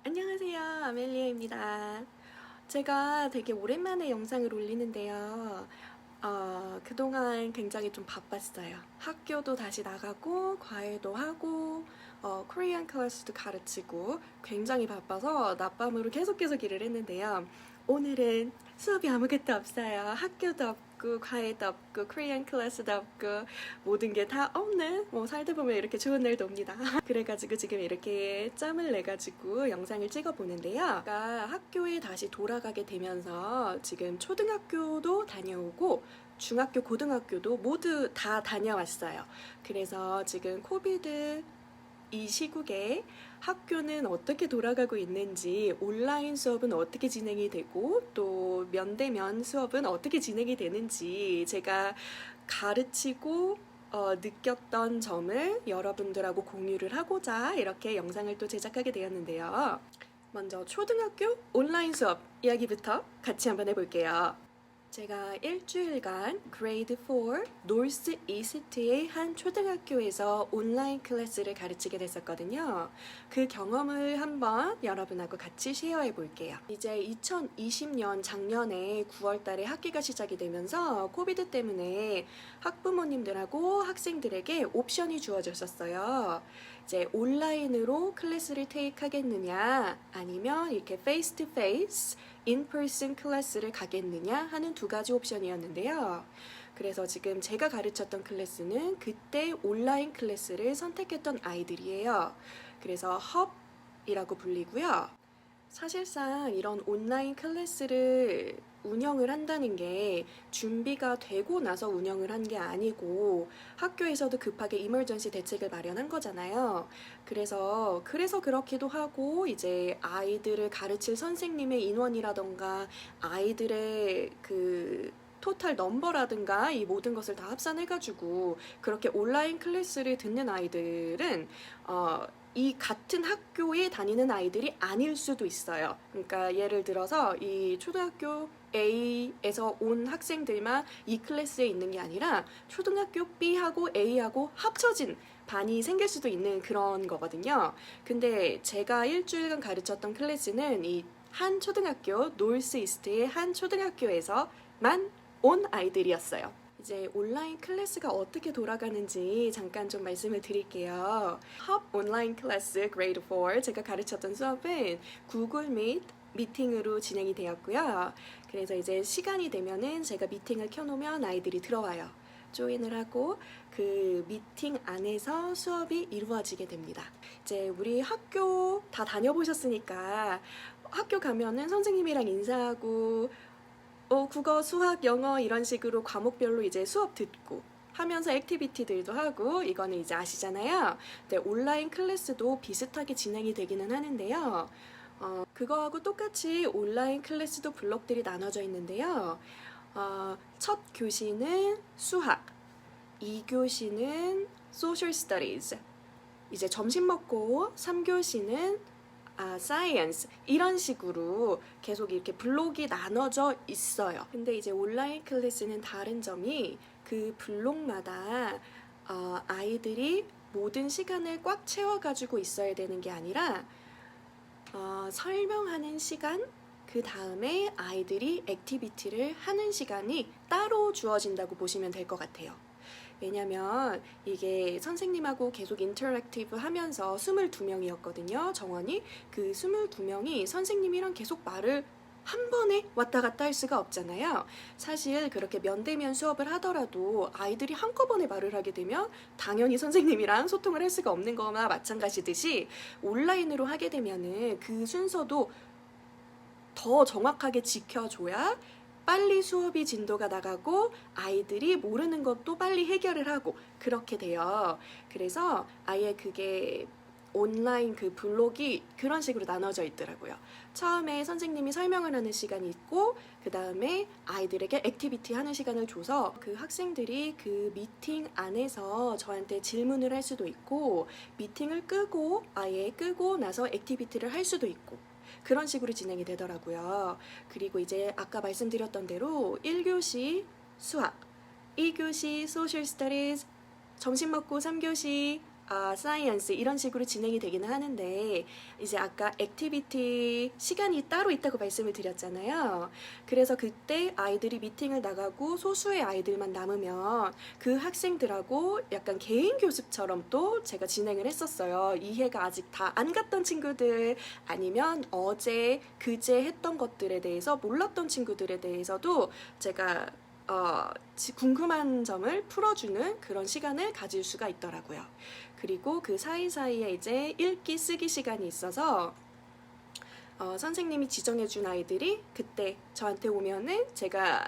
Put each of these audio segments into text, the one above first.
안녕하세요, 아멜리아입니다. 제가 되게 오랜만에 영상을 올리는데요. 그동안 굉장히 좀 바빴어요. 학교도 다시 나가고 과외도 하고 코리안 클래스도 가르치고 굉장히 바빠서 낮밤으로 계속 일을 했는데요. 오늘은 수업이 아무것도 없어요. 학교도 없고 과외도 없고 코리안 클래스도 없고 모든 게 다 없는, 살다 보면 이렇게 좋은 날도 옵니다. 그래가지고 지금 이렇게 짬을 내가지고 영상을 찍어보는데요. 제가 학교에 다시 돌아가게 되면서 지금 초등학교도 다녀오고 중학교, 고등학교도 모두 다 다녀왔어요. 그래서 지금 코비드 이 시국에 학교는 어떻게 돌아가고 있는지, 온라인 수업은 어떻게 진행이 되고 또 면대면 수업은 어떻게 진행이 되는지 제가 가르치고 느꼈던 점을 여러분들하고 공유를 하고자 이렇게 영상을 또 제작하게 되었는데요. 먼저 초등학교 온라인 수업 이야기부터 같이 한번 해볼게요. 제가 일주일간 그레이드 4 노스 이스트의 한 초등학교에서 온라인 클래스를 가르치게 됐었거든요. 그 경험을 한번 여러분하고 같이 쉐어해 볼게요. 이제 2020년 작년에 9월 달에 학기가 시작이 되면서 코비드 때문에 학부모님들하고 학생들에게 옵션이 주어졌었어요. 이제 온라인으로 클래스를 테이크하겠느냐 아니면 이렇게 페이스 투 페이스 인퍼슨 클래스를 가겠느냐 하는 두 가지 옵션이었는데요. 그래서 지금 제가 가르쳤던 클래스는 그때 온라인 클래스를 선택했던 아이들이에요. 그래서 헙이라고 불리고요. 사실상 이런 온라인 클래스를 운영을 한다는 게 준비가 되고 나서 운영을 한 게 아니고 학교에서도 급하게 이머전시 대책을 마련한 거잖아요. 그래서 그렇기도 하고 이제 아이들을 가르칠 선생님의 인원이라던가 아이들의 그 토탈 넘버라든가 이 모든 것을 다 합산해가지고 그렇게 온라인 클래스를 듣는 아이들은 이 같은 학교에 다니는 아이들이 아닐 수도 있어요. 그러니까 예를 들어서 이 초등학교 A에서 온 학생들만 이 클래스에 있는 게 아니라 초등학교 B하고 A하고 합쳐진 반이 생길 수도 있는 그런 거거든요. 근데 제가 일주일간 가르쳤던 클래스는 이 한 초등학교, 노스 이스트의 한 초등학교에서만 온 아이들이었어요. 이제 온라인 클래스가 어떻게 돌아가는지 잠깐 좀 말씀을 드릴게요. 헙 온라인 클래스 그레이드 4 제가 가르쳤던 수업은 구글 미팅으로 진행이 되었고요. 그래서 이제 시간이 되면은 제가 미팅을 켜놓으면 아이들이 들어와요. 조인을 하고 그 미팅 안에서 수업이 이루어지게 됩니다. 이제 우리 학교 다 다녀보셨으니까 학교 가면은 선생님이랑 인사하고 국어, 수학, 영어 이런 식으로 과목별로 이제 수업 듣고 하면서 액티비티들도 하고 이거는 이제 아시잖아요. 근데 온라인 클래스도 비슷하게 진행이 되기는 하는데요. 그거하고 똑같이 온라인 클래스도 블록들이 나눠져 있는데요. 첫 교시는 수학, 2교시는 Social Studies, 이제 점심 먹고 3교시는 사이언스 이런 식으로 계속 이렇게 블록이 나눠져 있어요. 근데 이제 온라인 클래스는 다른 점이 그 블록마다 아이들이 모든 시간을 꽉 채워가지고 있어야 되는 게 아니라 설명하는 시간, 그 다음에 아이들이 액티비티를 하는 시간이 따로 주어진다고 보시면 될 것 같아요. 왜냐면 이게 선생님하고 계속 인터랙티브 하면서 22명이었거든요. 정원이. 그 22명이 선생님이랑 계속 말을 한 번에 왔다 갔다 할 수가 없잖아요. 사실 그렇게 면대면 수업을 하더라도 아이들이 한꺼번에 말을 하게 되면 당연히 선생님이랑 소통을 할 수가 없는 거나 마찬가지듯이 온라인으로 하게 되면은 그 순서도 더 정확하게 지켜줘야 빨리 수업이 진도가 나가고 아이들이 모르는 것도 빨리 해결을 하고 그렇게 돼요. 그래서 아예 그게 온라인 그 블록이 그런 식으로 나눠져 있더라고요. 처음에 선생님이 설명을 하는 시간이 있고 그 다음에 아이들에게 액티비티 하는 시간을 줘서 그 학생들이 그 미팅 안에서 저한테 질문을 할 수도 있고 미팅을 끄고 아예 끄고 나서 액티비티를 할 수도 있고 그런 식으로 진행이 되더라고요. 그리고 이제 아까 말씀드렸던 대로 1교시 수학, 2교시 Social Studies, 점심 먹고 3교시 사이언스 이런 식으로 진행이 되기는 하는데 이제 아까 액티비티 시간이 따로 있다고 말씀을 드렸잖아요. 그래서 그때 아이들이 미팅을 나가고 소수의 아이들만 남으면 그 학생들하고 약간 개인 교습처럼 또 제가 진행을 했었어요. 이해가 아직 다 안 갔던 친구들 아니면 어제 그제 했던 것들에 대해서 몰랐던 친구들에 대해서도 제가 궁금한 점을 풀어주는 그런 시간을 가질 수가 있더라고요. 그리고 그 사이사이에 이제 읽기 쓰기 시간이 있어서 선생님이 지정해준 아이들이 그때 저한테 오면은 제가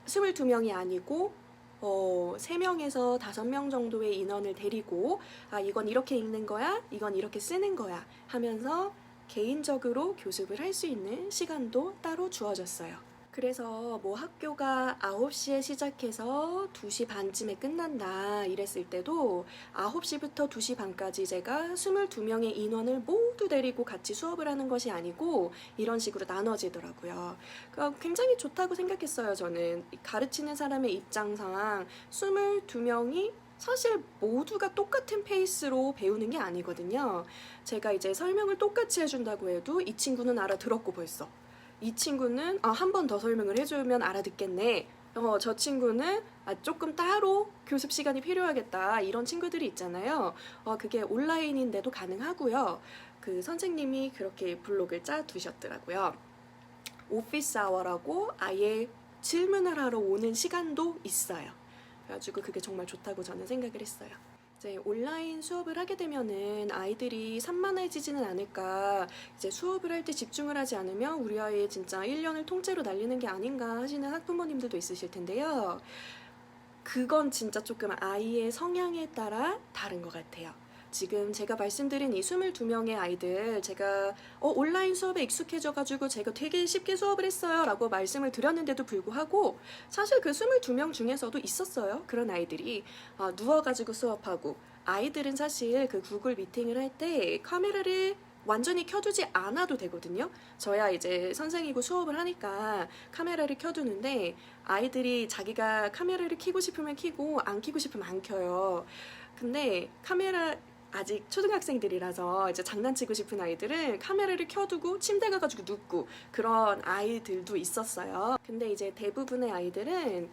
22명이 아니고 3명에서 5명 정도의 인원을 데리고 이건 이렇게 읽는 거야, 이건 이렇게 쓰는 거야 하면서 개인적으로 교습을 할 수 있는 시간도 따로 주어졌어요. 그래서 뭐 학교가 9시에 시작해서 2시 반쯤에 끝난다 이랬을 때도 9시부터 2시 반까지 제가 22명의 인원을 모두 데리고 같이 수업을 하는 것이 아니고 이런 식으로 나눠지더라고요. 그러니까 굉장히 좋다고 생각했어요. 저는 가르치는 사람의 입장상 22명이 사실 모두가 똑같은 페이스로 배우는 게 아니거든요. 제가 이제 설명을 똑같이 해준다고 해도 이 친구는 알아들었고 벌써 이 친구는 한 번 더 설명을 해주면 알아듣겠네. 저 친구는 조금 따로 교습 시간이 필요하겠다. 이런 친구들이 있잖아요. 그게 온라인인데도 가능하고요. 그 선생님이 그렇게 블록을 짜두셨더라고요. 오피스 아워라고 아예 질문을 하러 오는 시간도 있어요. 그래가지고 그게 정말 좋다고 저는 생각을 했어요. 이제 온라인 수업을 하게 되면은 아이들이 산만해지지는 않을까. 이제 수업을 할 때 집중을 하지 않으면 우리 아이 진짜 1년을 통째로 날리는 게 아닌가 하시는 학부모님들도 있으실 텐데요. 그건 진짜 조금 아이의 성향에 따라 다른 것 같아요. 지금 제가 말씀드린 이 22명의 아이들 제가 온라인 수업에 익숙해져가지고 제가 되게 쉽게 수업을 했어요 라고 말씀을 드렸는데도 불구하고 사실 그 22명 중에서도 있었어요. 그런 아이들이 누워가지고 수업하고 아이들은 사실 그 구글 미팅을 할 때 카메라를 완전히 켜두지 않아도 되거든요. 저야 이제 선생이고 수업을 하니까 카메라를 켜두는데 아이들이 자기가 카메라를 켜고 싶으면 켜고 안 켜고 싶으면 안 켜요. 근데 카메라 아직 초등학생들이라서 이제 장난치고 싶은 아이들은 카메라를 켜두고 침대 가가지고 눕고 그런 아이들도 있었어요. 근데 이제 대부분의 아이들은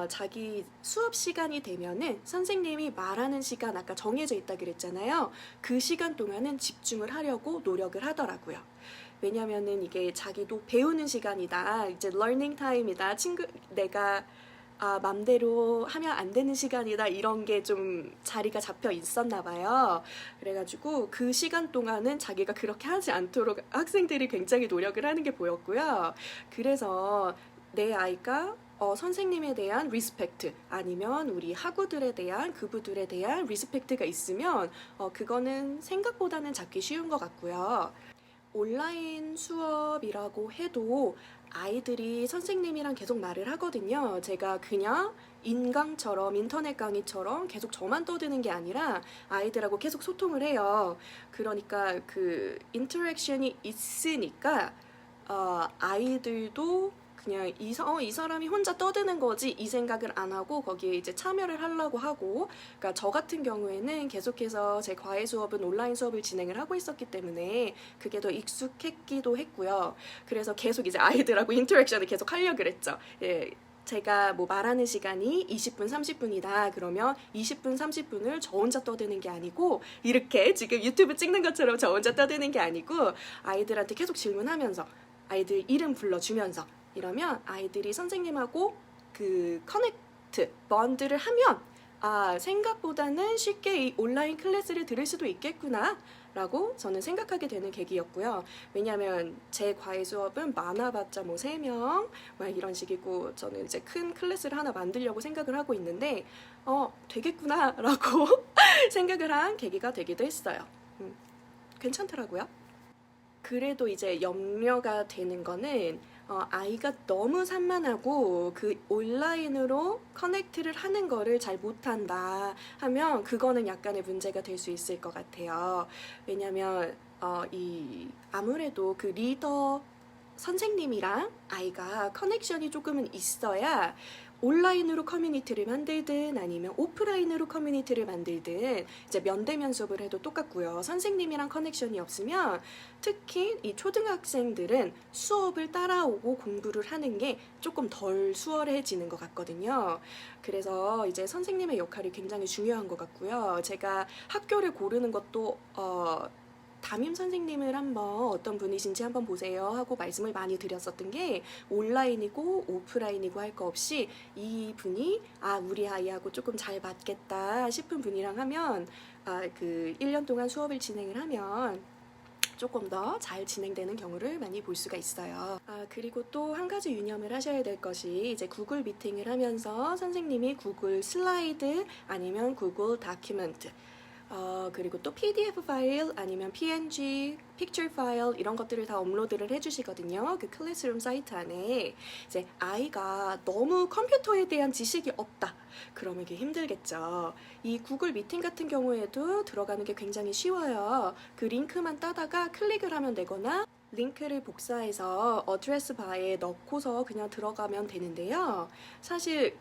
자기 수업 시간이 되면은 선생님이 말하는 시간 아까 정해져 있다 그랬잖아요. 그 시간 동안은 집중을 하려고 노력을 하더라고요. 왜냐면은 이게 자기도 배우는 시간이다. 이제 learning time이다. 내가 맘대로 하면 안 되는 시간이다 이런 게 좀 자리가 잡혀 있었나 봐요. 그래가지고 그 시간 동안은 자기가 그렇게 하지 않도록 학생들이 굉장히 노력을 하는 게 보였고요. 그래서 내 아이가 선생님에 대한 리스펙트 아니면 우리 학우들에 대한 그부들에 대한 리스펙트가 있으면 그거는 생각보다는 잡기 쉬운 것 같고요. 온라인 수업이라고 해도 아이들이 선생님이랑 계속 말을 하거든요. 제가 그냥 인강처럼 인터넷 강의처럼 계속 저만 떠드는 게 아니라 아이들하고 계속 소통을 해요. 그러니까 그 인터랙션이 있으니까 아이들도 그냥 이 사람이 혼자 떠드는 거지 이 생각을 안 하고 거기에 이제 참여를 하려고 하고 그러니까 저 같은 경우에는 계속해서 제 과외 수업은 온라인 수업을 진행을 하고 있었기 때문에 그게 더 익숙했기도 했고요. 그래서 계속 이제 아이들하고 인터랙션을 계속 하려고 그랬죠. 예. 제가 뭐 말하는 시간이 20분, 30분이다. 그러면 20분, 30분을 저 혼자 떠드는 게 아니고 이렇게 지금 유튜브 찍는 것처럼 저 혼자 떠드는 게 아니고 아이들한테 계속 질문하면서 아이들 이름 불러주면서 이러면 아이들이 선생님하고 그 커넥트, 번드를 하면 생각보다는 쉽게 이 온라인 클래스를 들을 수도 있겠구나 라고 저는 생각하게 되는 계기였고요. 왜냐하면 제 과외 수업은 많아봤자 뭐 3명 막 이런 식이고 저는 이제 큰 클래스를 하나 만들려고 생각을 하고 있는데 되겠구나 라고 생각을 한 계기가 되기도 했어요. 괜찮더라고요. 그래도 이제 염려가 되는 거는 아이가 너무 산만하고 그 온라인으로 커넥트를 하는 거를 잘 못한다 하면 그거는 약간의 문제가 될 수 있을 것 같아요. 왜냐면 아무래도 그 리더 선생님이랑 아이가 커넥션이 조금은 있어야 온라인으로 커뮤니티를 만들든 아니면 오프라인으로 커뮤니티를 만들든 이제 면대면 수업을 해도 똑같고요. 선생님이랑 커넥션이 없으면 특히 이 초등학생들은 수업을 따라오고 공부를 하는 게 조금 덜 수월해지는 것 같거든요. 그래서 이제 선생님의 역할이 굉장히 중요한 것 같고요. 제가 학교를 고르는 것도 담임 선생님을 한번 어떤 분이신지 한번 보세요 하고 말씀을 많이 드렸었던 게 온라인이고 오프라인이고 할 거 없이 이 분이 우리 아이하고 조금 잘 맞겠다 싶은 분이랑 하면 그 1년 동안 수업을 진행을 하면 조금 더 잘 진행되는 경우를 많이 볼 수가 있어요. 그리고 또 한 가지 유념을 하셔야 될 것이 이제 구글 미팅을 하면서 선생님이 구글 슬라이드 아니면 구글 다큐멘트 그리고 또 PDF 파일 아니면 PNG, 픽처 파일 이런 것들을 다 업로드를 해주시거든요. 그 클래스룸 사이트 안에 이제 아이가 너무 컴퓨터에 대한 지식이 없다. 그러면 이게 힘들겠죠. 이 구글 미팅 같은 경우에도 들어가는 게 굉장히 쉬워요. 그 링크만 따다가 클릭을 하면 되거나 링크를 복사해서 어드레스 바에 넣고서 그냥 들어가면 되는데요. 사실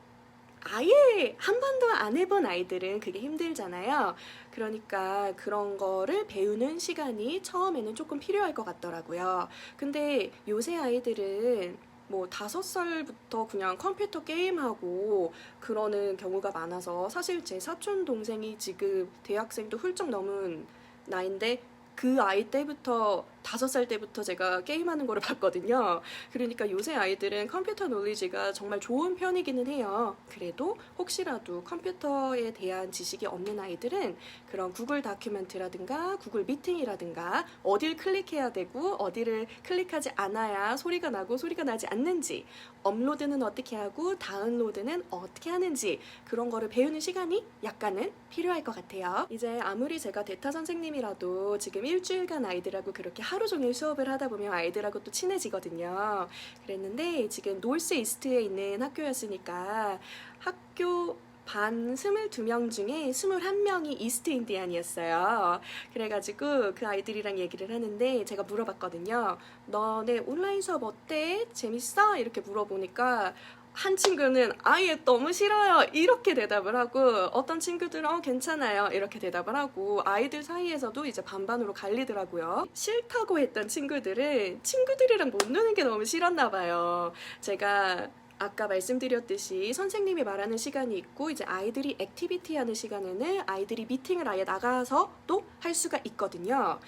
아예 한 번도 안 해본 아이들은 그게 힘들잖아요. 그러니까 그런 거를 배우는 시간이 처음에는 조금 필요할 것 같더라고요. 근데 요새 아이들은 뭐 5살부터 그냥 컴퓨터 게임하고 그러는 경우가 많아서 사실 제 사촌 동생이 지금 대학생도 훌쩍 넘은 나이인데 그 아이 때부터 5살 때부터 제가 게임하는 거를 봤거든요. 그러니까 요새 아이들은 컴퓨터 놀리지가 정말 좋은 편이기는 해요. 그래도 혹시라도 컴퓨터에 대한 지식이 없는 아이들은 그런 구글 다큐멘트라든가 구글 미팅이라든가 어딜 클릭해야 되고 어디를 클릭하지 않아야 소리가 나고 소리가 나지 않는지, 업로드는 어떻게 하고 다운로드는 어떻게 하는지 그런 거를 배우는 시간이 약간은 필요할 것 같아요. 이제 아무리 제가 대타 선생님이라도 지금 일주일간 아이들하고 그렇게 하루 종일 수업을 하다 보면 아이들하고 또 친해지거든요. 그랬는데 지금 노스 이스트에 있는 학교였으니까 학교 반 22명 중에 21명이 이스트 인디안이었어요. 그래가지고 그 아이들이랑 얘기를 하는데 제가 물어봤거든요. 너네 온라인 수업 어때? 재밌어? 이렇게 물어보니까 한 친구는 아예 너무 싫어요 이렇게 대답을 하고 어떤 친구들은 괜찮아요 이렇게 대답을 하고 아이들 사이에서도 이제 반반으로 갈리더라고요. 싫다고 했던 친구들은 친구들이랑 못 노는 게 너무 싫었나 봐요. 제가 아까 말씀드렸듯이 선생님이 말하는 시간이 있고 이제 아이들이 액티비티 하는 시간에는 아이들이 미팅을 아예 나가서 또 할 수가 있거든요.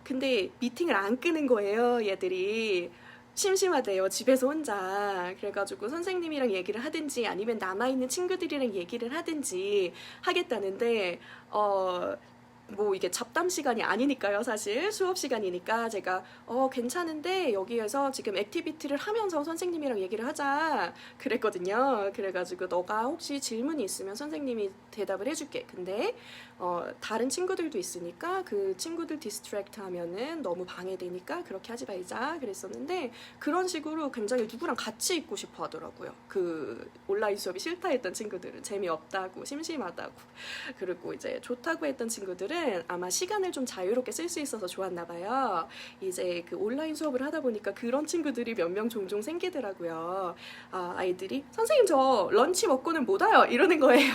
근데 미팅을 안 끄는 거예요 얘들이. 심심하대요 집에서 혼자. 그래가지고 선생님이랑 얘기를 하든지 아니면 남아있는 친구들이랑 얘기를 하든지 하겠다는데 뭐 이게 잡담 시간이 아니니까요. 사실 수업 시간이니까 제가 괜찮은데 여기에서 지금 액티비티를 하면서 선생님이랑 얘기를 하자 그랬거든요. 그래가지고 너가 혹시 질문이 있으면 선생님이 대답을 해줄게. 근데 다른 친구들도 있으니까 그 친구들 디스트랙트 하면은 너무 방해되니까 그렇게 하지 말자 그랬었는데 그런 식으로 굉장히 누구랑 같이 있고 싶어 하더라고요. 그 온라인 수업이 싫다 했던 친구들은 재미없다고 심심하다고, 그리고 이제 좋다고 했던 친구들은 아마 시간을 좀 자유롭게 쓸 수 있어서 좋았나 봐요. 이제 그 온라인 수업을 하다 보니까 그런 친구들이 몇 명 종종 생기더라고요. 아이들이 선생님 저 런치 먹고는 못 와요 이러는 거예요.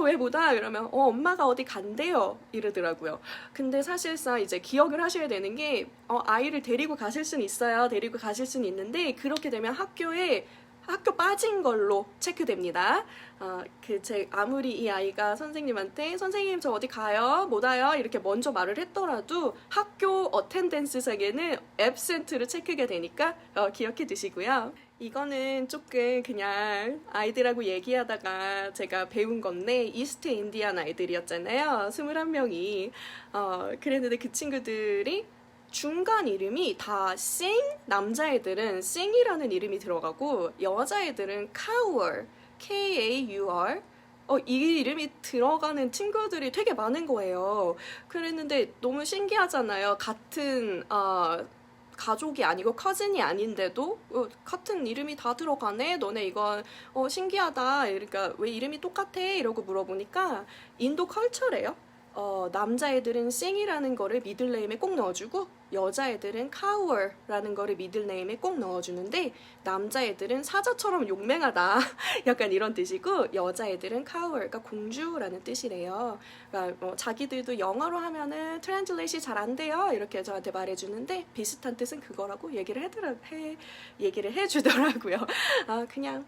왜 못 와? 이러면 엄마가 어디 간대요 이러더라고요. 근데 사실상 이제 기억을 하셔야 되는 게 아이를 데리고 가실 수는 있어요. 데리고 가실 수는 있는데 그렇게 되면 학교 빠진 걸로 체크됩니다. 아무리 이 아이가 선생님한테 선생님 저 어디 가요? 못 와요? 이렇게 먼저 말을 했더라도 학교 어텐던스상에는 absent를 체크가 되니까 기억해 두시고요. 이거는 조금 그냥 아이들하고 얘기하다가 제가 배운 건데 이스트 인디안 아이들이었잖아요. 21명이. 그랬는데 그 친구들이 중간 이름이 다 생, 남자애들은 생이라는 이름이 들어가고 여자애들은 카우얼, K-A-U-R 이 이름이 들어가는 친구들이 되게 많은 거예요. 그랬는데 너무 신기하잖아요. 같은 가족이 아니고 커즌이 아닌데도 같은 이름이 다 들어가네? 너네 이건 신기하다. 그러니까 왜 이름이 똑같아? 이러고 물어보니까 인도 컬처래요. 남자애들은 sing이라는 거를 미들네임에 꼭 넣어주고 여자애들은 cower라는 거를 미들네임에 꼭 넣어주는데 남자애들은 사자처럼 용맹하다 약간 이런 뜻이고 여자애들은 cower, 그러니까 공주라는 뜻이래요. 그러니까 자기들도 영어로 하면은 트랜슬레이션이 잘 안 돼요 이렇게 저한테 말해주는데 비슷한 뜻은 그거라고 얘기를 해주더라고요. 그냥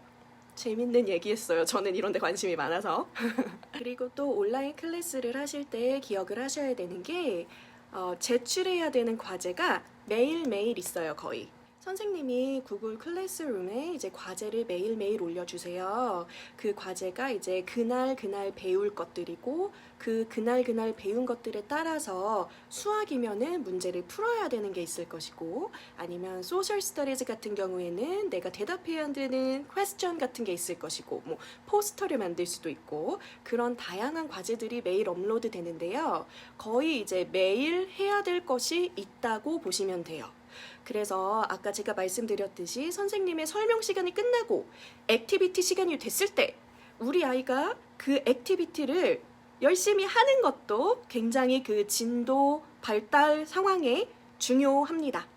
재밌는 얘기였어요. 저는 이런 데 관심이 많아서. 그리고 또 온라인 클래스를 하실 때 기억을 하셔야 되는 게 제출해야 되는 과제가 매일매일 있어요, 거의. 선생님이 구글 클래스룸에 이제 과제를 매일매일 올려주세요. 그 과제가 이제 그날 배울 것들이고 그날 배운 것들에 따라서 수학이면은 문제를 풀어야 되는 게 있을 것이고 아니면 소셜 스터디즈 같은 경우에는 내가 대답해야 되는 퀘스천 같은 게 있을 것이고 뭐 포스터를 만들 수도 있고 그런 다양한 과제들이 매일 업로드 되는데요. 거의 이제 매일 해야 될 것이 있다고 보시면 돼요. 그래서 아까 제가 말씀드렸듯이 선생님의 설명 시간이 끝나고 액티비티 시간이 됐을 때 우리 아이가 그 액티비티를 열심히 하는 것도 굉장히 그 진도 발달 상황에 중요합니다.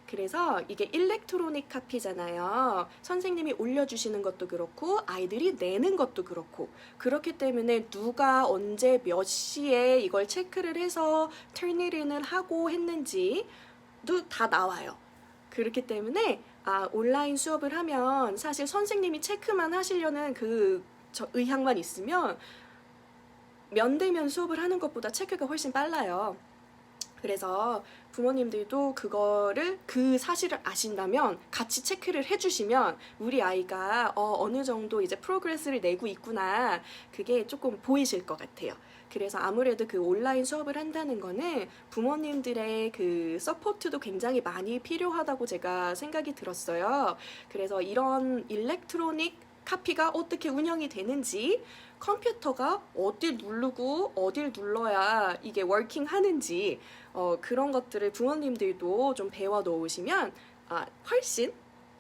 그래서 이게 일렉트로닉 카피잖아요. 선생님이 올려주시는 것도 그렇고 아이들이 내는 것도 그렇고 그렇기 때문에 누가 언제 몇 시에 이걸 체크를 해서 turn-it-in을 하고 했는지 다 나와요. 그렇기 때문에 온라인 수업을 하면 사실 선생님이 체크만 하시려는 의향만 있으면 면대면 수업을 하는 것보다 체크가 훨씬 빨라요. 그래서 부모님들도 그 사실을 아신다면 같이 체크를 해주시면 우리 아이가 어느 정도 이제 프로그레스를 내고 있구나 그게 조금 보이실 것 같아요. 그래서 아무래도 그 온라인 수업을 한다는 거는 부모님들의 그 서포트도 굉장히 많이 필요하다고 제가 생각이 들었어요. 그래서 이런 일렉트로닉 카피가 어떻게 운영이 되는지 컴퓨터가 어딜 누르고 어딜 눌러야 이게 워킹 하는지 그런 것들을 부모님들도 좀 배워 놓으시면 훨씬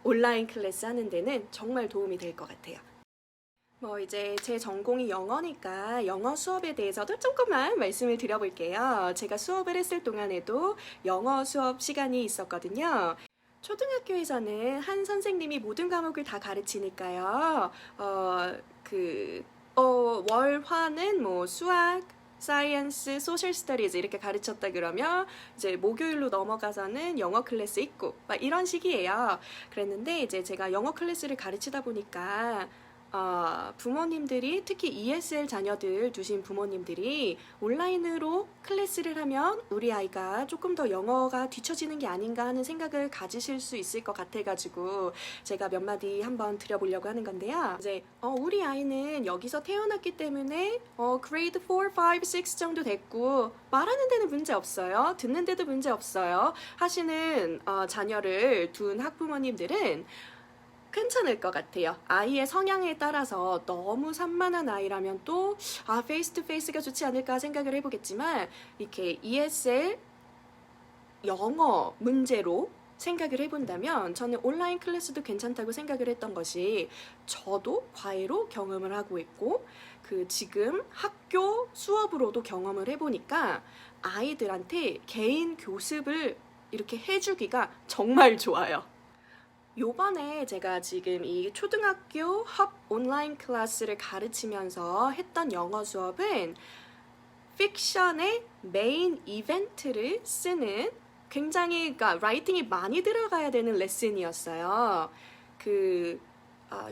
온라인 클래스 하는 데는 정말 도움이 될 것 같아요. 이제 제 전공이 영어니까 영어 수업에 대해서도 조금만 말씀을 드려볼게요. 제가 수업을 했을 동안에도 영어 수업 시간이 있었거든요. 초등학교에서는 한 선생님이 모든 과목을 다 가르치니까요. 월화는 뭐 수학, 사이언스, 소셜 스터디즈 이렇게 가르쳤다 그러면 이제 목요일로 넘어가서는 영어 클래스 있고 막 이런 식이에요. 그랬는데 이제 제가 영어 클래스를 가르치다 보니까 부모님들이 특히 ESL 자녀들 두신 부모님들이 온라인으로 클래스를 하면 우리 아이가 조금 더 영어가 뒤처지는 게 아닌가 하는 생각을 가지실 수 있을 것 같아가지고 제가 몇 마디 한번 드려보려고 하는 건데요. 이제 우리 아이는 여기서 태어났기 때문에 그레이드 4, 5, 6 정도 됐고 말하는 데는 문제 없어요. 듣는 데도 문제 없어요. 하시는 자녀를 둔 학부모님들은 괜찮을 것 같아요. 아이의 성향에 따라서 너무 산만한 아이라면 또 페이스 투 페이스가 좋지 않을까 생각을 해보겠지만 이렇게 ESL 영어 문제로 생각을 해본다면 저는 온라인 클래스도 괜찮다고 생각을 했던 것이 저도 과외로 경험을 하고 있고 지금 학교 수업으로도 경험을 해보니까 아이들한테 개인 교습을 이렇게 해주기가 정말 좋아요. 요번에 제가 지금 이 초등학교 헙 온라인 클래스를 가르치면서 했던 영어 수업은 픽션의 메인 이벤트를 쓰는 굉장히 라이팅이 많이 들어가야 되는 레슨이었어요.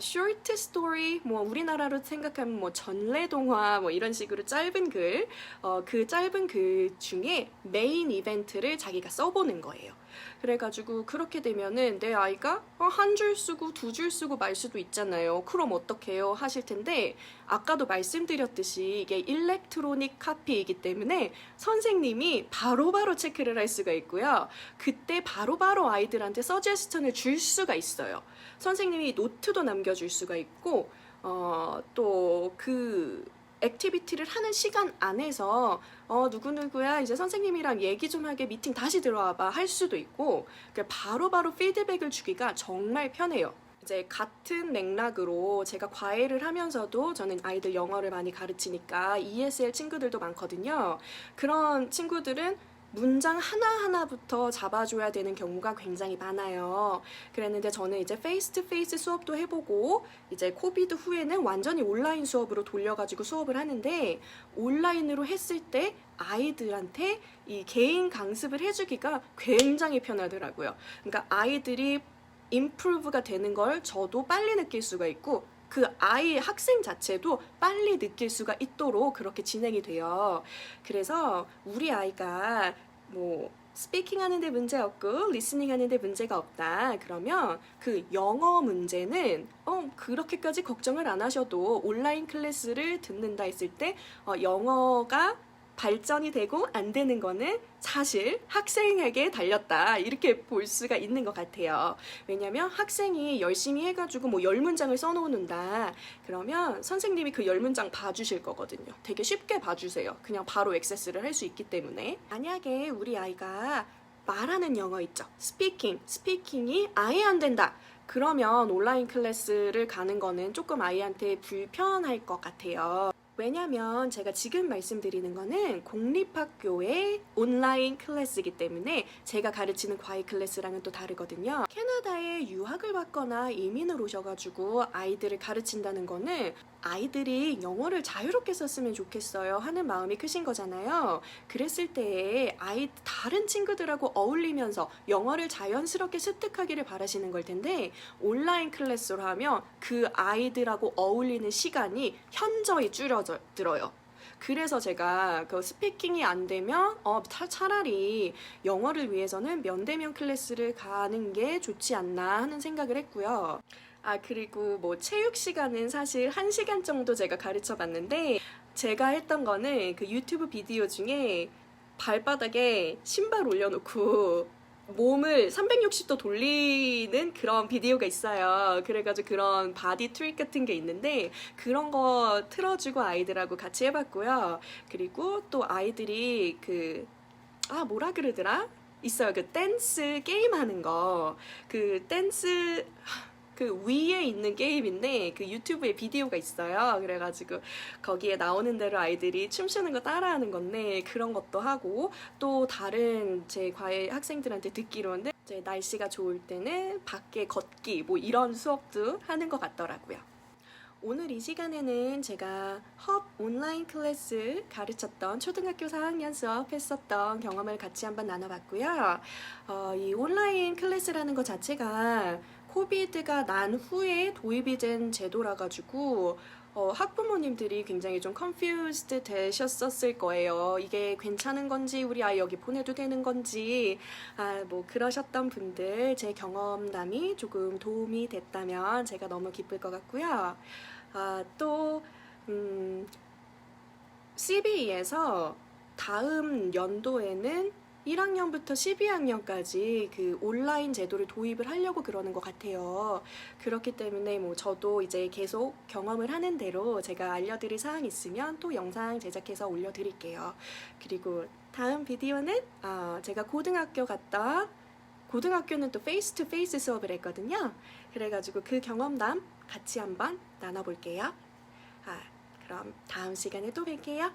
쇼트 스토리, 우리나라로 생각하면 전래동화 이런 식으로 짧은 글, 그 짧은 글 중에 메인 이벤트를 자기가 써보는 거예요. 그래가지고 그렇게 되면은 내 아이가 한 줄 쓰고 두 줄 쓰고 말 수도 있잖아요. 그럼 어떡해요 하실 텐데 아까도 말씀드렸듯이 이게 일렉트로닉 카피이기 때문에 선생님이 바로바로 체크를 할 수가 있고요. 그때 바로바로 아이들한테 서제스션을 줄 수가 있어요. 선생님이 노트도 남겨줄 수가 있고 또 액티비티를 하는 시간 안에서 누구누구야 이제 선생님이랑 얘기 좀 하게 미팅 다시 들어와봐 할 수도 있고 바로바로 피드백을 주기가 정말 편해요. 이제 같은 맥락으로 제가 과외를 하면서도 저는 아이들 영어를 많이 가르치니까 ESL 친구들도 많거든요. 그런 친구들은 문장 하나하나부터 잡아줘야 되는 경우가 굉장히 많아요. 그랬는데 저는 이제 페이스 투 페이스 수업도 해보고 이제 코비드 후에는 완전히 온라인 수업으로 돌려가지고 수업을 하는데 온라인으로 했을 때 아이들한테 이 개인 강습을 해주기가 굉장히 편하더라고요. 그러니까 아이들이 임프루브가 되는 걸 저도 빨리 느낄 수가 있고 그 아이 학생 자체도 빨리 느낄 수가 있도록 그렇게 진행이 돼요. 그래서 우리 아이가 뭐 스피킹 하는데 문제 없고 리스닝 하는데 문제가 없다 그러면 그 영어 문제는 그렇게까지 걱정을 안 하셔도 온라인 클래스를 듣는다 했을 때 영어가 발전이 되고 안 되는 거는 사실 학생에게 달렸다 이렇게 볼 수가 있는 것 같아요. 왜냐면 학생이 열심히 해가지고 뭐 10문장을 써놓는다 그러면 선생님이 그 10문장 봐주실 거거든요. 되게 쉽게 봐주세요. 그냥 바로 액세스를 할 수 있기 때문에. 만약에 우리 아이가 말하는 영어 있죠. 스피킹이 아예 안 된다. 그러면 온라인 클래스를 가는 거는 조금 아이한테 불편할 것 같아요. 왜냐면 제가 지금 말씀드리는 거는 공립학교의 온라인 클래스이기 때문에 제가 가르치는 과외 클래스랑은 또 다르거든요. 캐나다에 유학을 왔거나 이민을 오셔가지고 아이들을 가르친다는 거는 아이들이 영어를 자유롭게 썼으면 좋겠어요 하는 마음이 크신 거잖아요. 그랬을 때 다른 친구들하고 어울리면서 영어를 자연스럽게 습득하기를 바라시는 걸 텐데 온라인 클래스로 하면 그 아이들하고 어울리는 시간이 현저히 줄어들어요. 그래서 제가 그 스피킹이 안 되면 차라리 영어를 위해서는 면대면 클래스를 가는 게 좋지 않나 하는 생각을 했고요. 그리고 뭐 체육 시간은 사실 1시간 정도 제가 가르쳐 봤는데 제가 했던 거는 그 유튜브 비디오 중에 발바닥에 신발 올려놓고 몸을 360도 돌리는 그런 비디오가 있어요. 그래가지고 그런 바디 트릭 같은 게 있는데 그런 거 틀어주고 아이들하고 같이 해봤고요. 그리고 또 아이들이 뭐라 그러더라? 있어요. 그 댄스 게임 하는 거. 그 댄스 그 위에 있는 게임인데 그 유튜브에 비디오가 있어요. 그래가지고 거기에 나오는 대로 아이들이 춤추는 거 따라하는 건데 그런 것도 하고 또 다른 제 과외 학생들한테 듣기로는 이제 날씨가 좋을 때는 밖에 걷기 뭐 이런 수업도 하는 것 같더라고요. 오늘 이 시간에는 제가 헙 온라인 클래스 가르쳤던 초등학교 4학년 수업했었던 경험을 같이 한번 나눠봤고요. 이 온라인 클래스라는 것 자체가 코비드가 난 후에 도입이 된 제도라 가지고 학부모님들이 굉장히 좀 confused 되셨었을 거예요. 이게 괜찮은 건지 우리 아이 여기 보내도 되는 건지 뭐 그러셨던 분들 제 경험담이 조금 도움이 됐다면 제가 너무 기쁠 것 같고요. 또 CBE에서 다음 연도에는 1학년부터 12학년까지 그 온라인 제도를 도입을 하려고 그러는 것 같아요. 그렇기 때문에 뭐 저도 이제 계속 경험을 하는 대로 제가 알려드릴 사항 있으면 또 영상 제작해서 올려드릴게요. 그리고 다음 비디오는 제가 고등학교는 또 페이스 투 페이스 수업을 했거든요. 그래가지고 그 경험담 같이 한번 나눠볼게요. 그럼 다음 시간에 또 뵐게요.